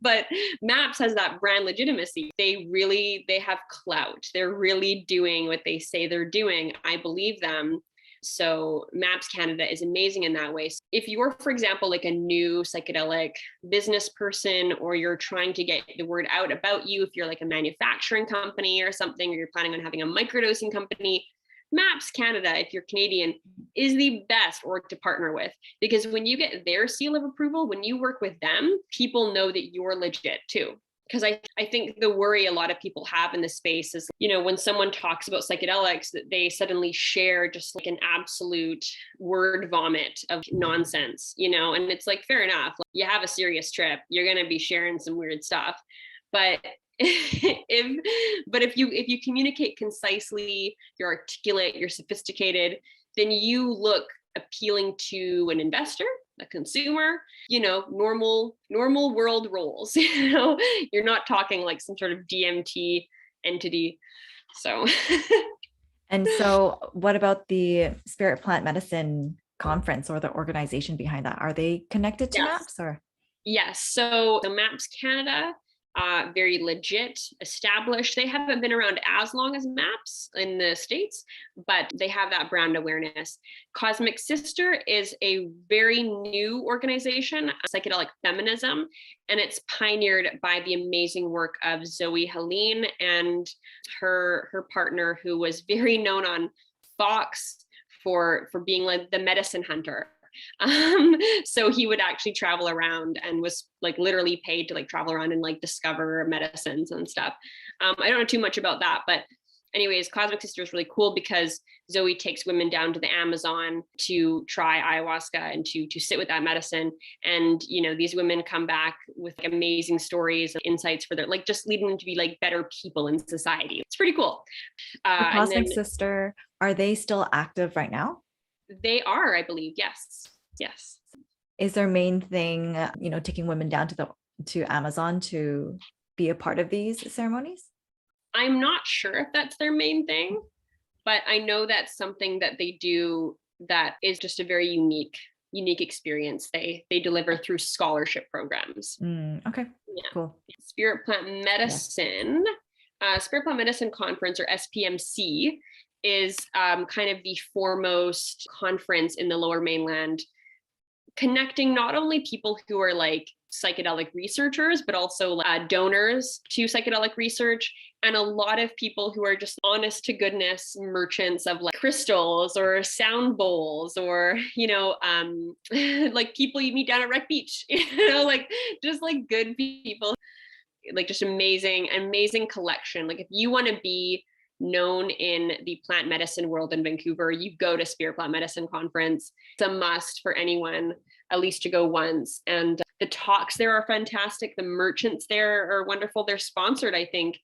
B: But MAPS has that brand legitimacy. They have clout. They're really doing what they say they're doing. I believe them. So MAPS Canada is amazing in that way. So if you're, for example, like a new psychedelic business person, or you're trying to get the word out about you, if you're like a manufacturing company or something, or you're planning on having a microdosing company, MAPS Canada, if you're Canadian, is the best org to partner with, because when you get their seal of approval, when you work with them, people know that you're legit too. Because I think the worry a lot of people have in this space is, you know, when someone talks about psychedelics, that they suddenly share just like an absolute word vomit of nonsense, you know, and it's like, fair enough. Like, you have a serious trip, you're going to be sharing some weird stuff. But if you communicate concisely, you're articulate, you're sophisticated, then you look appealing to an investor, a consumer, you know, normal world roles. You know, you're not talking like some sort of DMT entity. So
A: And so what about the Spirit Plant Medicine conference or the organization behind that? Are they connected to MAPS or?
B: Yes. So the MAPS Canada, very legit, established. They haven't been around as long as MAPS in the States, but they have that brand awareness. Cosmic Sister is a very new organization, psychedelic feminism, and it's pioneered by the amazing work of Zoe Helene and her partner, who was very known on Fox for being like the medicine hunter. So he would actually travel around and was like literally paid to like travel around and like discover medicines and stuff. I don't know too much about that, but anyways, Cosmic Sister is really cool because Zoe takes women down to the Amazon to try ayahuasca and to sit with that medicine. And, these women come back with amazing stories and insights for their, like, just leading them to be like better people in society. It's pretty cool.
A: The Cosmic Sister, are they still active right now?
B: They are, I believe. Yes. Yes.
A: Is their main thing, taking women down to Amazon to be a part of these ceremonies?
B: I'm not sure if that's their main thing, but I know that's something that they do that is just a very unique experience. They deliver through scholarship programs.
A: Okay.
B: Yeah.
A: Cool.
B: Spirit Plant Medicine, Spirit Plant Medicine Conference, or SPMC, is kind of the foremost conference in the Lower Mainland, connecting not only people who are like psychedelic researchers, but also donors to psychedelic research, and a lot of people who are just honest to goodness merchants of like crystals or sound bowls, or like people you meet down at Wreck Beach, like just like good people, like just amazing collection. Like if you want to be known in the plant medicine world in Vancouver, you go to Spirit Plant Medicine Conference. It's a must for anyone at least to go once. And the talks there are fantastic. The merchants there are wonderful. They're sponsored, I think,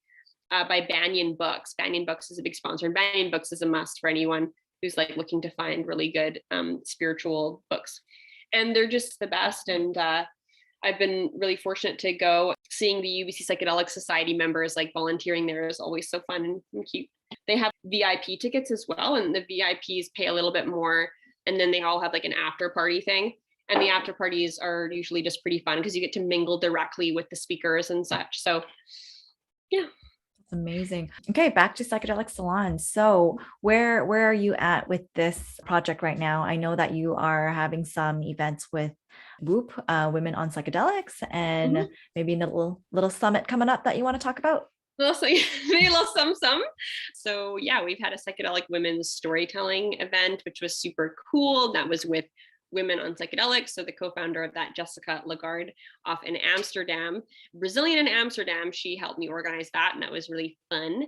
B: by Banyan Books. Banyan Books is a big sponsor, and Banyan Books is a must for anyone who's like looking to find really good spiritual books. And they're just the best. And I've been really fortunate to go. Seeing the UBC Psychedelic Society members like volunteering there is always so fun and cute. They have VIP tickets as well, and the VIPs pay a little bit more, and then they all have like an after party thing. And the after parties are usually just pretty fun because you get to mingle directly with the speakers and such. So yeah.
A: That's amazing. Okay, back to Psychedelic Salons. So where are you at with this project right now? I know that you are having some events with WOOP, Women on Psychedelics, and maybe a little summit coming up that you want to talk about.
B: So maybe a little some. So yeah, we've had a psychedelic women's storytelling event, which was super cool. That was with Women on Psychedelics. So the co-founder of that, Jessica Lagarde, off in Amsterdam, Brazilian in Amsterdam, she helped me organize that, and that was really fun.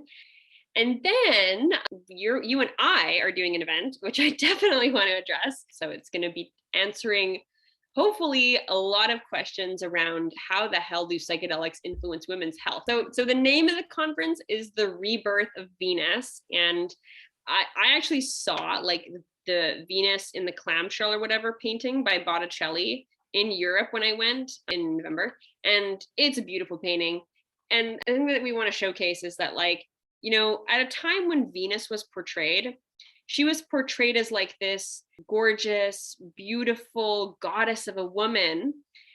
B: And then you and I are doing an event, which I definitely want to address. So it's going to be answering, hopefully, a lot of questions around how the hell do psychedelics influence women's health. So the name of the conference is the Rebirth of Venus. And I actually saw like the Venus in the clamshell or whatever painting by Botticelli in Europe when I went in November. And it's a beautiful painting. And I think that we want to showcase is that, like, at a time when Venus was portrayed, she was portrayed as like this gorgeous, beautiful goddess of a woman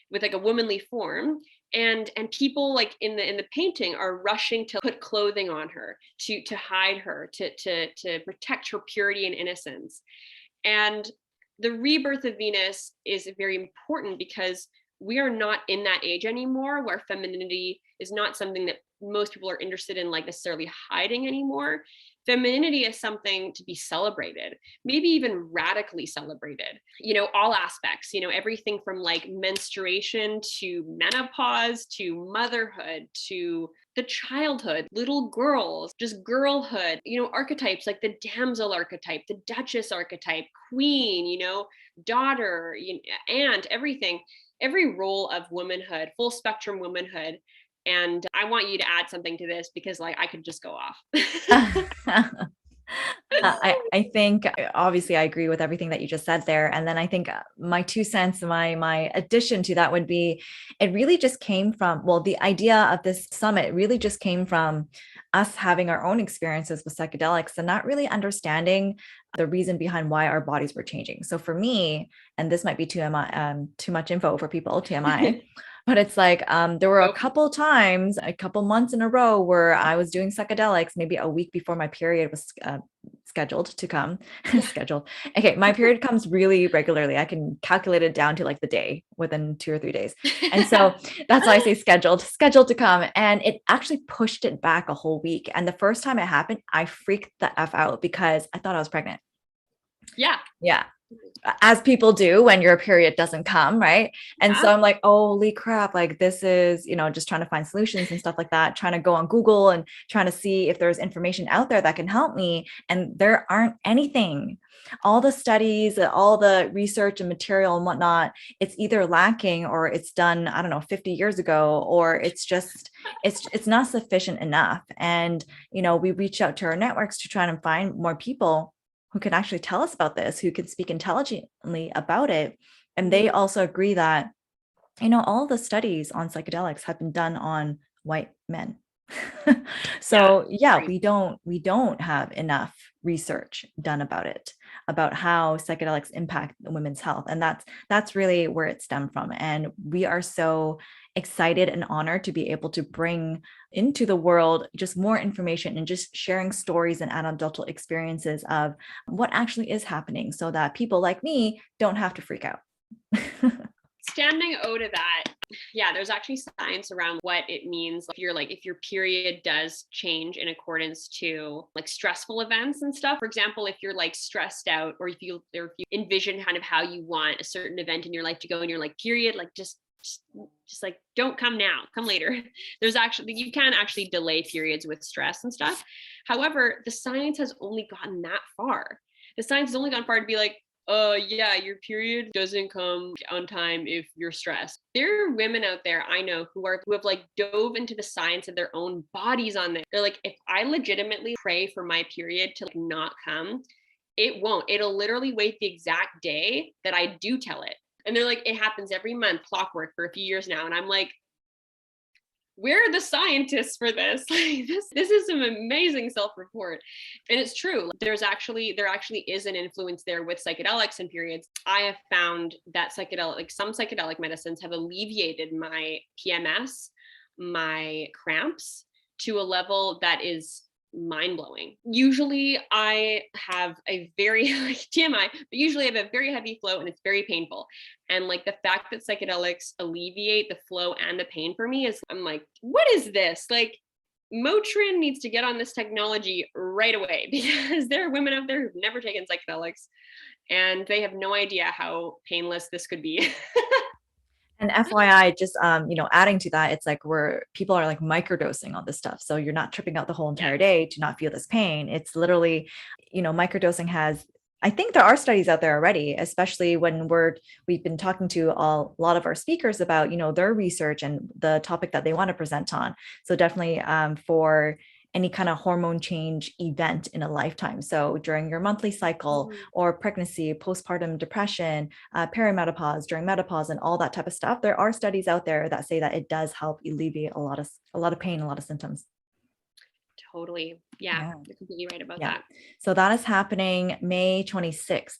B: with like a womanly form. And people like in the painting are rushing to put clothing on her, to hide her, to protect her purity and innocence. And the rebirth of Venus is very important because we are not in that age anymore where femininity is not something that most people are interested in, like necessarily hiding anymore. Femininity is something to be celebrated, maybe even radically celebrated, all aspects, everything from like menstruation to menopause to motherhood to the childhood, little girls, just girlhood, archetypes like the damsel archetype, the duchess archetype, queen, daughter, aunt, everything, every role of womanhood, full spectrum womanhood. And I want you to add something to this because like I could just go off.
A: I think obviously I agree with everything that you just said there. And then I think my 2 cents, my addition to that would be, it really just came from, well, the idea of this summit really just came from us having our own experiences with psychedelics and not really understanding the reason behind why our bodies were changing. So for me, and this might be too much info for people, TMI, but it's like there were a couple months in a row where I was doing psychedelics, maybe a week before my period was scheduled to come. Scheduled. Okay, my period comes really regularly. I can calculate it down to like the day within 2 or 3 days. And so that's why I say scheduled to come. And it actually pushed it back a whole week. And the first time it happened, I freaked the F out because I thought I was pregnant.
B: Yeah.
A: Yeah. as people do when your period doesn't come, right? And
B: Yeah.
A: so I'm like, holy crap, like this is, just trying to find solutions and stuff like that, trying to go on Google and trying to see if there's information out there that can help me. And there aren't anything. All the studies, all the research and material and whatnot, it's either lacking or it's done, I don't know, 50 years ago, or it's not sufficient enough. And, we reach out to our networks to try and find more people who can actually tell us about this, who can speak intelligently about it. And they also agree that, all the studies on psychedelics have been done on white men. So yeah,
B: right.
A: we don't have enough research done about it, about how psychedelics impact women's health. And that's really where it stemmed from. And we are so excited and honored to be able to bring into the world just more information and just sharing stories and anecdotal experiences of what actually is happening so that people like me don't have to freak out.
B: Standing O to that, yeah, there's actually science around what it means if your period does change in accordance to like stressful events and stuff. For example, if you're like stressed out, or if you envision kind of how you want a certain event in your life to go, and you're like, period, like just like, don't come now, come later. You can actually delay periods with stress and stuff. However, the science has only gotten that far. The science has only gone far to be like, yeah, your period doesn't come on time if you're stressed. There are women out there I know who have like dove into the science of their own bodies on this. They're like, if I legitimately pray for my period to like not come, it won't. It'll literally wait the exact day that I do tell it. And they're like, it happens every month, clockwork, for a few years now. And I'm like, where are the scientists for this? Like, this is some amazing self-report. And it's true. There actually is an influence there with psychedelics and periods. I have found that some psychedelic medicines have alleviated my PMS, my cramps, to a level that is mind-blowing. Usually I have a very like TMI, but usually I have a very heavy flow and it's very painful. And like the fact that psychedelics alleviate the flow and the pain for me I'm like, what is this? Like, Motrin needs to get on this technology right away, because there are women out there who've never taken psychedelics and they have no idea how painless this could be.
A: And FYI, just adding to that, it's like where people are like microdosing all this stuff. So you're not tripping out the whole entire day to not feel this pain. It's literally, microdosing has, I think there are studies out there already, especially when we've been talking to a lot of our speakers about, their research and the topic that they want to present on. So definitely for any kind of hormone change event in a lifetime. So during your monthly cycle or pregnancy, postpartum depression, perimenopause, during menopause, and all that type of stuff, there are studies out there that say that it does help alleviate a lot of pain, a lot of symptoms.
B: Totally. Yeah. You're completely right about that.
A: So that is happening May 26th.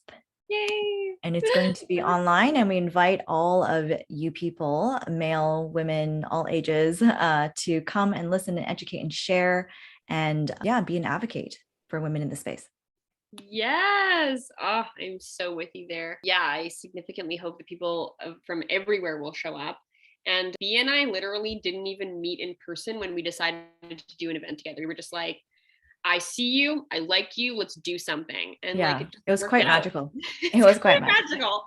B: Yay.
A: And it's going to be online, and we invite all of you people, male, women, all ages, to come and listen and educate and share and be an advocate for women in the space.
B: Yes. Oh, I'm so with you there. Yeah, I significantly hope that people from everywhere will show up. And B and I literally didn't even meet in person when we decided to do an event together. We were just like, I see you, I like you, let's do something. And like
A: it was quite magical.
B: It
A: was quite magical.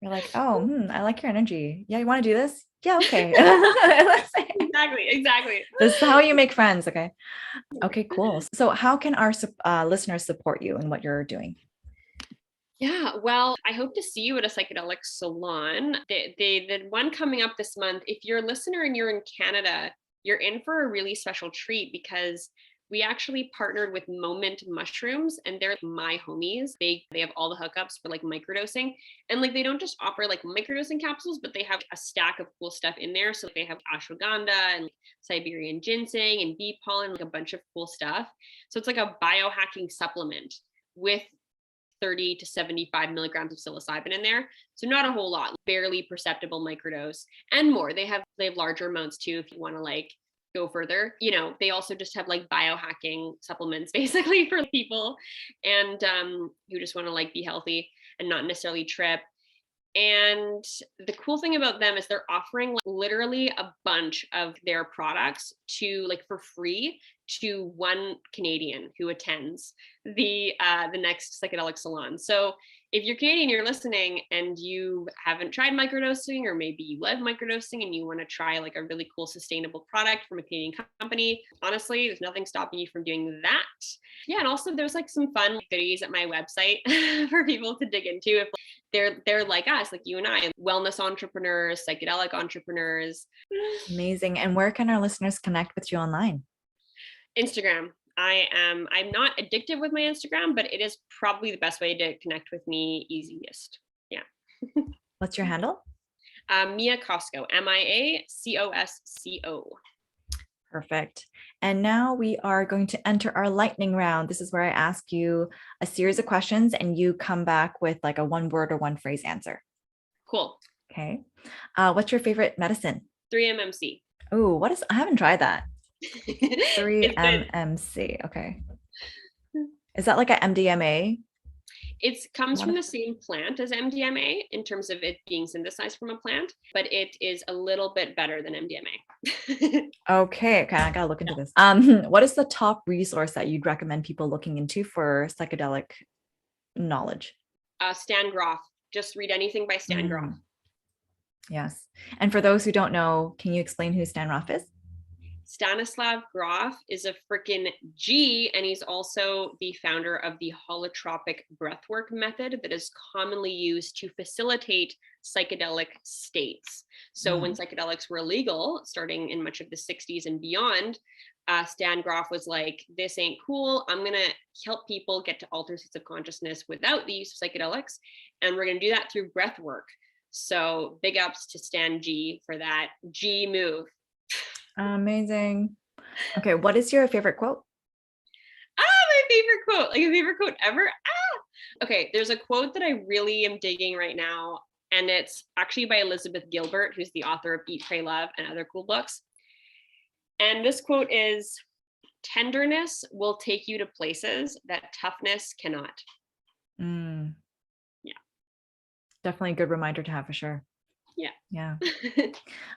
A: You're like, oh, I like your energy. Yeah, you want to do this? Yeah, okay.
B: Exactly.
A: This is how you make friends. Okay, cool. So how can our listeners support you in what you're doing?
B: Yeah, well, I hope to see you at a psychedelic salon. The one coming up this month, if you're a listener and you're in Canada, you're in for a really special treat, because we actually partnered with Moment Mushrooms, and they're my homies. They have all the hookups for like microdosing, and like they don't just offer like microdosing capsules, but they have a stack of cool stuff in there. So they have ashwagandha and Siberian ginseng and bee pollen, like a bunch of cool stuff. So it's like a biohacking supplement with 30 to 75 milligrams of psilocybin in there. So not a whole lot, barely perceptible microdose, and more. They have larger amounts too if you want to like go further. They also just have like biohacking supplements basically for people and who just want to like be healthy and not necessarily trip. And the cool thing about them is they're offering literally a bunch of their products to for free to one Canadian who attends the next psychedelic salon. So if you're Canadian, you're listening and you haven't tried microdosing, or maybe you love microdosing and you want to try a really cool sustainable product from a Canadian company, honestly, there's nothing stopping you from doing that. Yeah, and also there's some fun goodies at my website for people to dig into if they're like us, like you and I, wellness entrepreneurs, psychedelic entrepreneurs.
A: Amazing. And where can our listeners connect with you online?
B: Instagram. I'm not addictive with my Instagram, but it is probably the best way to connect with me easiest. Yeah.
A: What's your handle?
B: Mia Cosco, MIACOSCO.
A: Perfect. And now we are going to enter our lightning round. This is where I ask you a series of questions and you come back with a one word or one phrase answer.
B: Cool.
A: Okay. What's your favorite medicine?
B: 3-MMC.
A: Oh, I haven't tried that. 3-MMC. Okay. Is that like a MDMA?
B: It comes from the same plant as MDMA in terms of it being synthesized from a plant, but it is a little bit better than MDMA.
A: Okay, I gotta look into this. What is the top resource that you'd recommend people looking into for psychedelic knowledge?
B: Stan Grof. Just read anything by Stan Grof.
A: Yes. And for those who don't know, can you explain who Stan Grof is?
B: Stanislav Grof is a freaking G, and he's also the founder of the holotropic breathwork method that is commonly used to facilitate psychedelic states. So when psychedelics were illegal, starting in much of the 60s and beyond, Stan Grof was like, this ain't cool. I'm going to help people get to altered states of consciousness without the use of psychedelics. And we're going to do that through breath work. So big ups to Stan G for that G move.
A: Amazing. Okay, what is your favorite quote?
B: My favorite quote, a favorite quote ever. Okay, there's a quote that I really am digging right now, and it's actually by Elizabeth Gilbert, who's the author of Eat, Pray, Love and other cool books. And this quote is, tenderness will take you to places that toughness cannot. Yeah.
A: Definitely a good reminder to have for sure. Yeah.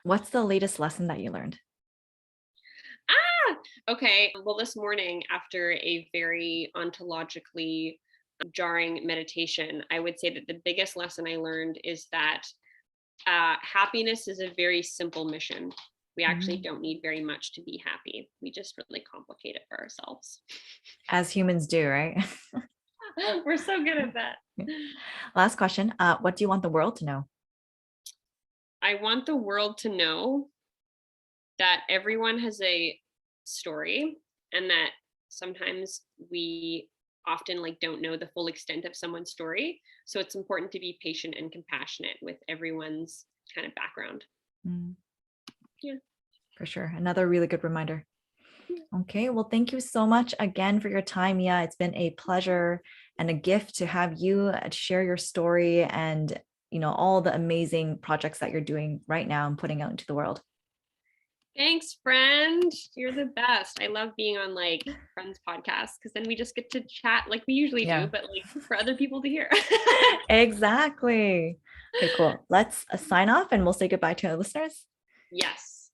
A: What's the latest lesson that you learned?
B: Okay. Well, this morning, after a very ontologically jarring meditation, I would say that the biggest lesson I learned is that happiness is a very simple mission. We actually don't need very much to be happy. We just really complicate it for ourselves.
A: As humans do, right?
B: We're so good at that.
A: Last question. What do you want the world to know?
B: I want the world to know that everyone has a story, and that sometimes we often don't know the full extent of someone's story. So it's important to be patient and compassionate with everyone's kind of background. Yeah,
A: for sure. Another really good reminder. Okay, well, thank you so much again for your time, Mia. It's been a pleasure and a gift to have you share your story and all the amazing projects that you're doing right now and putting out into the world.
B: Thanks, friend. You're the best. I love being on friends podcasts because then we just get to chat like we usually do, but for other people to hear.
A: Exactly. Okay, cool. Let's sign off and we'll say goodbye to our listeners.
B: Yes.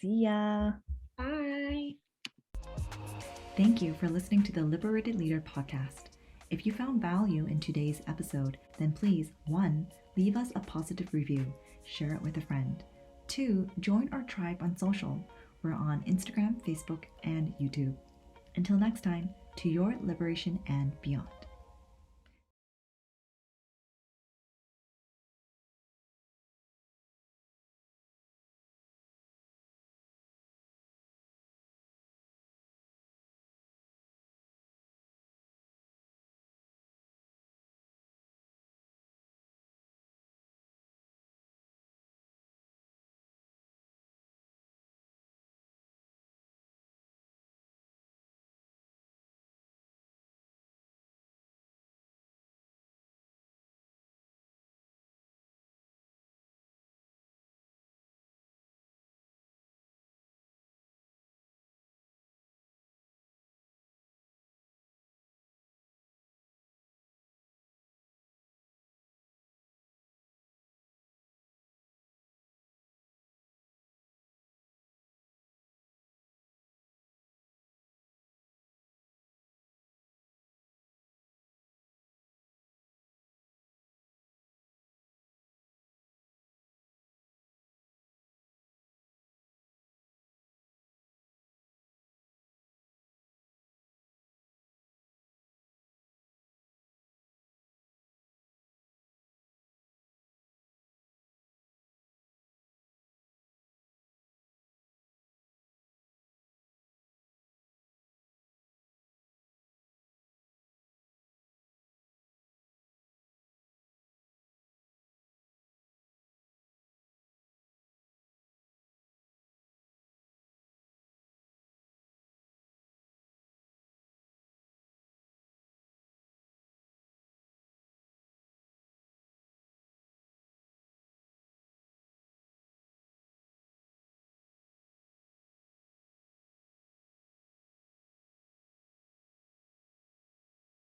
A: See ya.
B: Bye.
A: Thank you for listening to the Liberated Leader podcast. If you found value in today's episode, then please, 1, leave us a positive review, share it with a friend. 2, join our tribe on social. We're on Instagram, Facebook, and YouTube. Until next time, to your liberation and beyond.